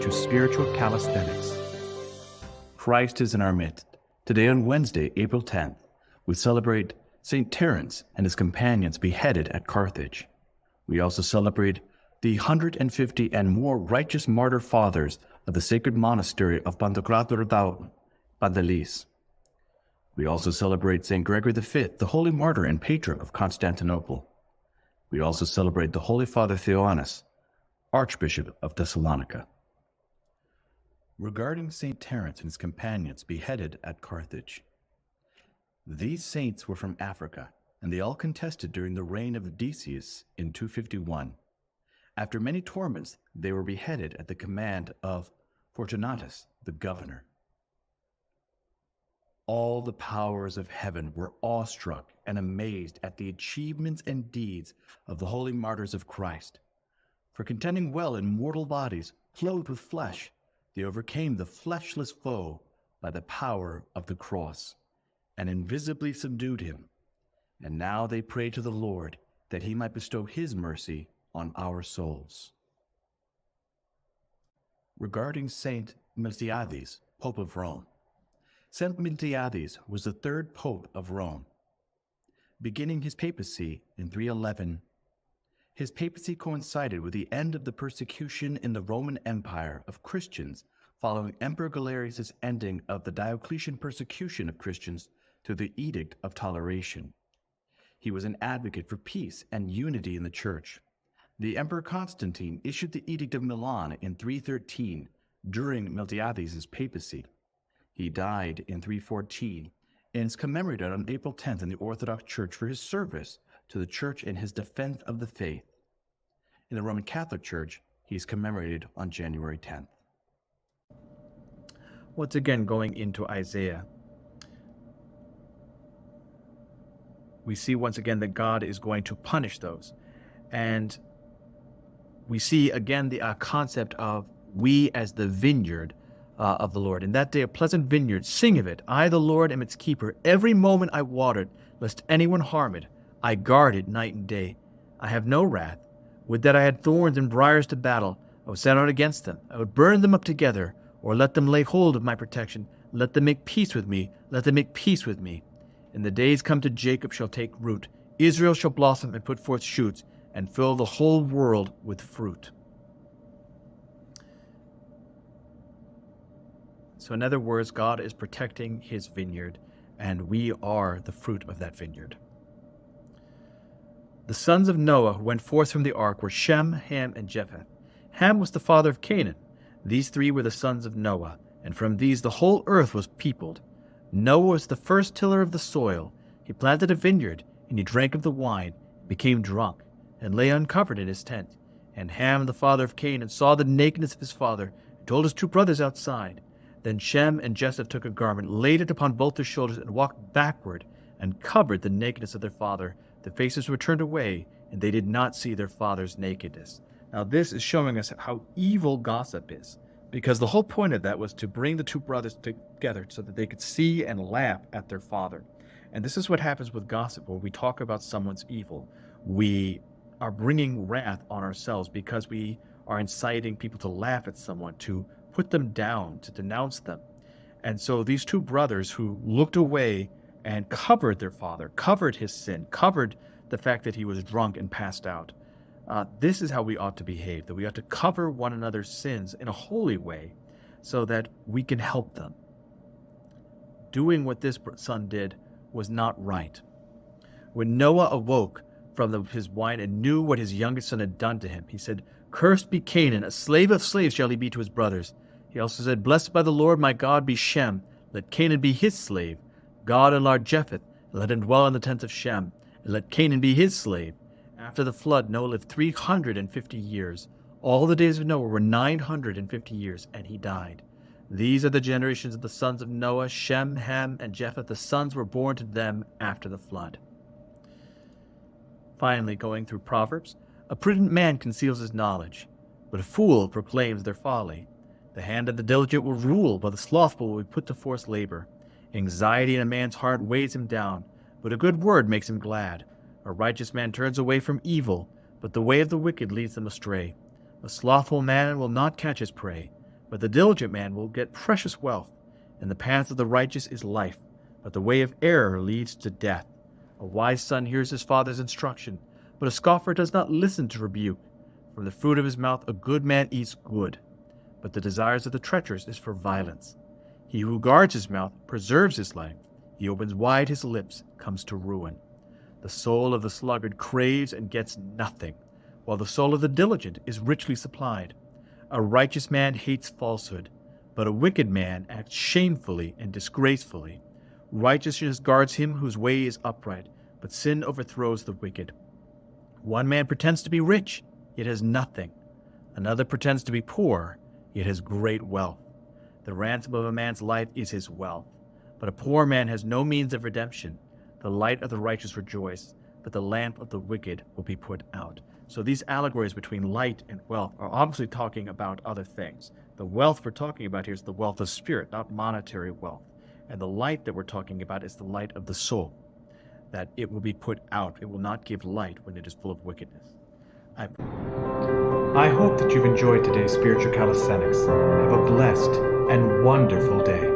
to Spiritual Calisthenics. Christ is in our midst. Today on Wednesday, April 10th, we celebrate St. Terence and his companions beheaded at Carthage. We also celebrate the 150 and more righteous martyr fathers of the sacred monastery of Pantocrator, Daou, Pentelis. We also celebrate St. Gregory V, the holy martyr and patron of Constantinople. We also celebrate the Holy Father Theonas, Archbishop of Thessalonica. Regarding St. Terence and his companions beheaded at Carthage. These saints were from Africa, and they all contested during the reign of Decius in 251. After many torments, they were beheaded at the command of Fortunatus, the governor. All the powers of heaven were awestruck and amazed at the achievements and deeds of the holy martyrs of Christ. For contending well in mortal bodies, clothed with flesh, they overcame the fleshless foe by the power of the cross, and invisibly subdued him. And now they pray to the Lord that he might bestow his mercy on our souls. Regarding Saint Miltiades, Pope of Rome. Saint Miltiades was the third Pope of Rome. Beginning his papacy in 311, his papacy coincided with the end of the persecution in the Roman Empire of Christians following Emperor Galerius' ending of the Diocletian persecution of Christians through the Edict of Toleration. He was an advocate for peace and unity in the Church. The Emperor Constantine issued the Edict of Milan in 313 during Miltiades' papacy. He died in 314 and is commemorated on April 10th in the Orthodox Church for his service to the Church in his defense of the faith. In the Roman Catholic Church, he is commemorated on January 10th. Once again, going into Isaiah, we see once again that God is going to punish those. And we see again the concept of we as the vineyard of the Lord. In that day, a pleasant vineyard, sing of it. I, the Lord, am its keeper. Every moment I water it, lest anyone harm it. I guard it night and day. I have no wrath. Would that I had thorns and briars to battle. I would set out against them. I would burn them up together, or let them lay hold of my protection. Let them make peace with me. Let them make peace with me. In the days come to Jacob shall take root. Israel shall blossom and put forth shoots, and fill the whole world with fruit. So in other words, God is protecting his vineyard, and we are the fruit of that vineyard. The sons of Noah who went forth from the ark were Shem, Ham, and Japheth. Ham was the father of Canaan. These three were the sons of Noah, and from these the whole earth was peopled. Noah was the first tiller of the soil. He planted a vineyard, and he drank of the wine, became drunk, and lay uncovered in his tent. And Ham, the father of Canaan, saw the nakedness of his father, and told his two brothers outside. Then Shem and Japheth took a garment, laid it upon both their shoulders, and walked backward, and covered the nakedness of their father. Their faces were turned away, and they did not see their father's nakedness. Now this is showing us how evil gossip is, because the whole point of that was to bring the two brothers together so that they could see and laugh at their father. And this is what happens with gossip, where we talk about someone's evil. We are bringing wrath on ourselves because we are inciting people to laugh at someone, to put them down, to denounce them. And so these two brothers who looked away and covered their father, covered his sin, covered the fact that he was drunk and passed out. This is how we ought to behave, that we ought to cover one another's sins in a holy way so that we can help them. Doing what this son did was not right. When Noah awoke from his wine and knew what his youngest son had done to him, he said, "Cursed be Canaan, a slave of slaves shall he be to his brothers." He also said, "Blessed by the Lord my God be Shem, let Canaan be his slave. God enlarge Japheth, and let him dwell in the tents of Shem, and let Canaan be his slave." After the flood, Noah lived 350 years. All the days of Noah were 950 years, and he died. These are the generations of the sons of Noah, Shem, Ham, and Japheth. The sons were born to them after the flood. Finally, going through Proverbs, a prudent man conceals his knowledge, but a fool proclaims their folly. The hand of the diligent will rule, but the slothful will be put to forced labor. Anxiety in a man's heart weighs him down, but a good word makes him glad. A righteous man turns away from evil, but the way of the wicked leads them astray. A slothful man will not catch his prey, But the diligent man will get precious wealth, and the path of the righteous is life, but the way of error leads to death. A wise son hears his father's instruction, but a scoffer does not listen to rebuke. From the fruit of his mouth a good man eats good, but the desires of the treacherous is for violence. He who guards his mouth preserves his life. He opens wide his lips, comes to ruin. The soul of the sluggard craves and gets nothing, while the soul of the diligent is richly supplied. A righteous man hates falsehood, but a wicked man acts shamefully and disgracefully. Righteousness guards him whose way is upright, but sin overthrows the wicked. One man pretends to be rich, yet has nothing. Another pretends to be poor, yet has great wealth. The ransom of a man's life is his wealth, but a poor man has no means of redemption. The light of the righteous rejoice, but the lamp of the wicked will be put out. So these allegories between light and wealth are obviously talking about other things. The wealth we're talking about here is the wealth of spirit, not monetary wealth. And the light that we're talking about is the light of the soul, that it will be put out. It will not give light when it is full of wickedness. I hope that you've enjoyed today's Spiritual Calisthenics. Have a blessed and wonderful day.